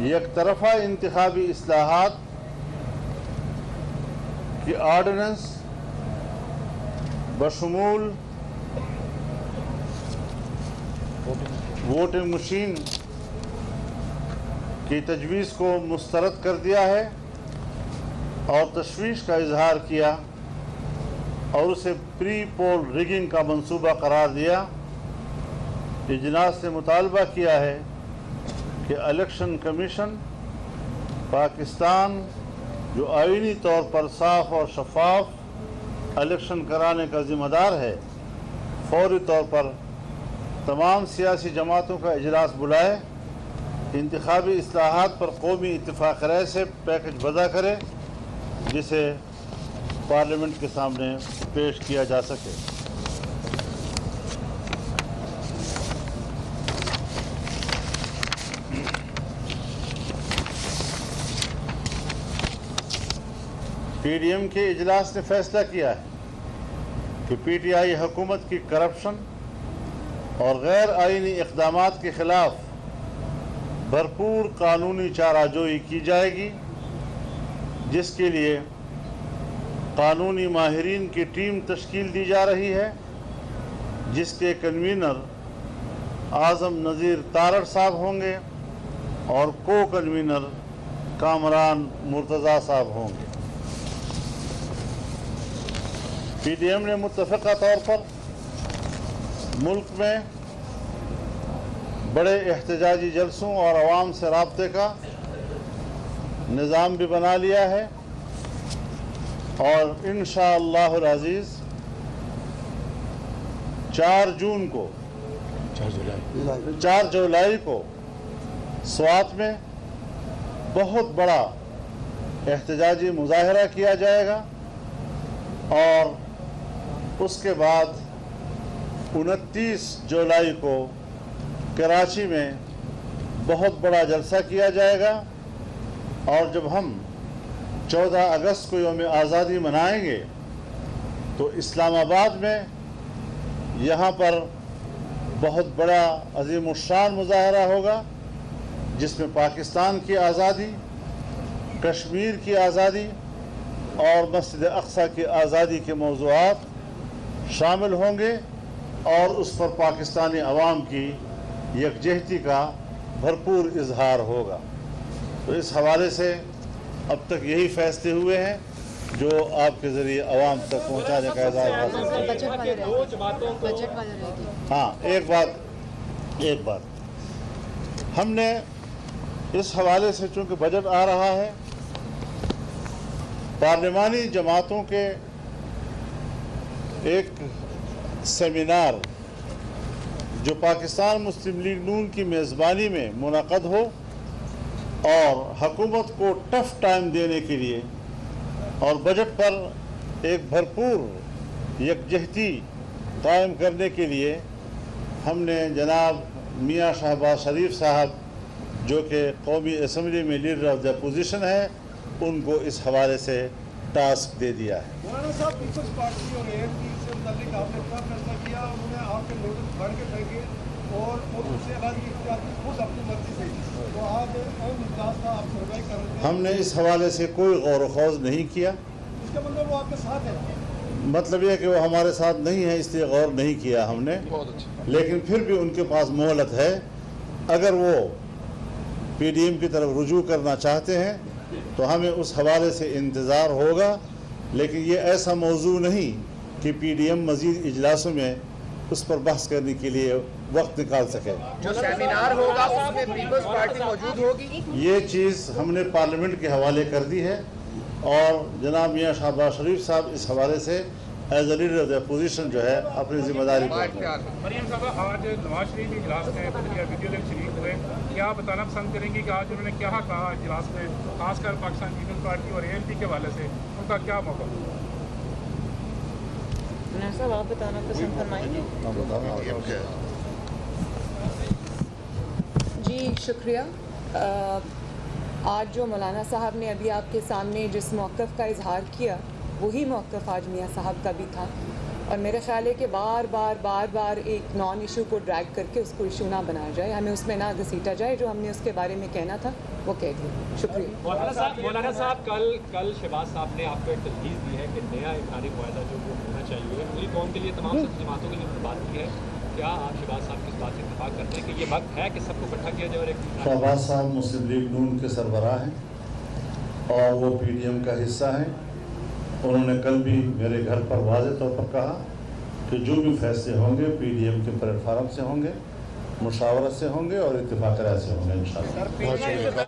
یک طرفہ انتخابی اصلاحات کی آرڈیننس بشمول ووٹنگ مشین کی تجویز کو مسترد کر دیا ہے اور تشویش کا اظہار کیا اور اسے پری پول ریگنگ کا منصوبہ قرار دیا۔ اجلاس نے مطالبہ کیا ہے کہ الیکشن کمیشن پاکستان جو آئینی طور پر صاف اور شفاف الیکشن کرانے کا ذمہ دار ہے، فوری طور پر تمام سیاسی جماعتوں کا اجلاس بلائے، انتخابی اصلاحات پر قومی اتفاق رائے سے پیکج وضع کرے جسے پارلیمنٹ کے سامنے پیش کیا جا سکے۔ پی ڈی ایم کے اجلاس نے فیصلہ کیا ہے کہ پی ٹی آئی حکومت کی کرپشن اور غیر آئینی اقدامات کے خلاف بھرپور قانونی چارہ جوئی کی جائے گی، جس کے لیے قانونی ماہرین کی ٹیم تشکیل دی جا رہی ہے، جس کے کنوینر اعظم نذیر تارڑ صاحب ہوں گے اور کو کنوینر کامران مرتضیٰ صاحب ہوں گے۔ پی ڈی ایم نے متفقہ طور پر ملک میں بڑے احتجاجی جلسوں اور عوام سے رابطے کا نظام بھی بنا لیا ہے اور انشاءاللہ العزیز 4 جولائی کو سوات میں بہت بڑا احتجاجی مظاہرہ کیا جائے گا اور اس کے بعد 29 جولائی کو کراچی میں بہت بڑا جلسہ کیا جائے گا اور جب ہم 14 اگست کو یوم آزادی منائیں گے تو اسلام آباد میں یہاں پر بہت بڑا عظیم الشان مظاہرہ ہوگا جس میں پاکستان کی آزادی، کشمیر کی آزادی اور مسجد اقصی کی آزادی کے موضوعات شامل ہوں گے اور اس پر پاکستانی عوام کی یکجہتی کا بھرپور اظہار ہوگا۔ تو اس حوالے سے اب تک یہی فیصلے ہوئے ہیں جو آپ کے ذریعے عوام تک پہنچانے کا اظہار حاصل ہے۔ ہاں، ایک بات ہم نے اس حوالے سے، چونکہ بجٹ آ رہا ہے، پارلیمانی جماعتوں کے ایک سیمینار جو پاکستان مسلم لیگ نون کی میزبانی میں منعقد ہو اور حکومت کو ٹف ٹائم دینے کے لیے اور بجٹ پر ایک بھرپور یکجہتی قائم کرنے کے لیے ہم نے جناب میاں شہباز شریف صاحب جو کہ قومی اسمبلی میں لیڈر آف دی اپوزیشن ہے، ان کو اس حوالے سے ٹاسک دے دیا ہے۔ مولانا صاحب، پیپلز پارٹی اور اے ایم پی سے متعلق آپ نے کیا فیصلہ کیا؟ انہوں نے آپ کے نوٹس پڑھ کے پھینکے اور اس سے بعد خود اپنی مرضی سے، تو آج اہم اجلاس تھا، آپ سروائی کر رہے تھے۔ ہم نے اس حوالے سے کوئی غور و خوض نہیں کیا۔ اس کا مطلب وہ آپ کے ساتھ ہے؟ مطلب یہ کہ وہ ہمارے ساتھ نہیں ہے، اس لیے غور نہیں کیا ہم نے، لیکن پھر بھی ان کے پاس مہلت ہے۔ اگر وہ پی ڈی ایم کی طرف رجوع کرنا چاہتے ہیں تو ہمیں اس حوالے سے انتظار ہوگا، لیکن یہ ایسا موضوع نہیں کہ پی ڈی ایم مزید اجلاسوں میں اس پر بحث کرنے کے لیے وقت نکال سکے۔ جو سیمینار ہوگا اس میں پیپلز پارٹی موجود ہوگی؟ یہ چیز ہم نے پارلیمنٹ کے حوالے کر دی ہے اور جناب میاں شہباز شریف صاحب اس حوالے سے as a leader of the opposition جو ہے اپنی ذمہ داری پر۔ مریم صاحب، آج نواز شریف اجلاس میں ویڈیو لنک شریک ہوئے، کیا آپ بتانا پسند کریں گے کہ آج انہوں نے کیا کہا اجلاس میں، خاص کر پاکستان پیپلز پارٹی اور اے ایم پی کے حوالے سے ان کا کیا موقع؟ صاحب آپ بتانا پسند فرمائیں گے؟ جی شکریہ۔ آج جو مولانا صاحب نے ابھی آپ کے سامنے جس موقف کا اظہار کیا وہی موقف آج میاں صاحب کا بھی تھا، اور میرا خیال ہے کہ بار بار ایک نان ایشو کو ڈریگ کر کے اس کو ایشو نہ بنایا جائے, ہمیں اس میں نہ گھسیٹا جائے. جو ہم نے اس کے بارے میں کہنا تھا وہ کہہ دیا. شکریہ. مولانا صاحب کل شہباز صاحب نے آپ کو ایک تجویز دی ہے کہ نیا افغانی معاہدہ جو وہ ہونا چاہیے پوری قوم کے لیے, تمام سب جماعتوں کے لیے بات کی ہے. کیا آپ شہباز صاحب کی اس بات سے اتفاق کرتے ہیں کہ یہ وقت ہے کہ سب کو اکٹھا کیا جائے؟ اور ایک شہباز صاحب مسلم لیگ نون کے سربراہ ہیں اور وہ پی ڈی ایم کا حصہ ہیں. انہوں نے کل بھی میرے گھر پر واضح طور پر کہا کہ جو بھی فیصلے ہوں گے پی ڈی ایم کے پلیٹ فارم سے ہوں گے, مشاورت سے ہوں گے اور اتفاق رائے سے ہوں گے انشاءاللہ.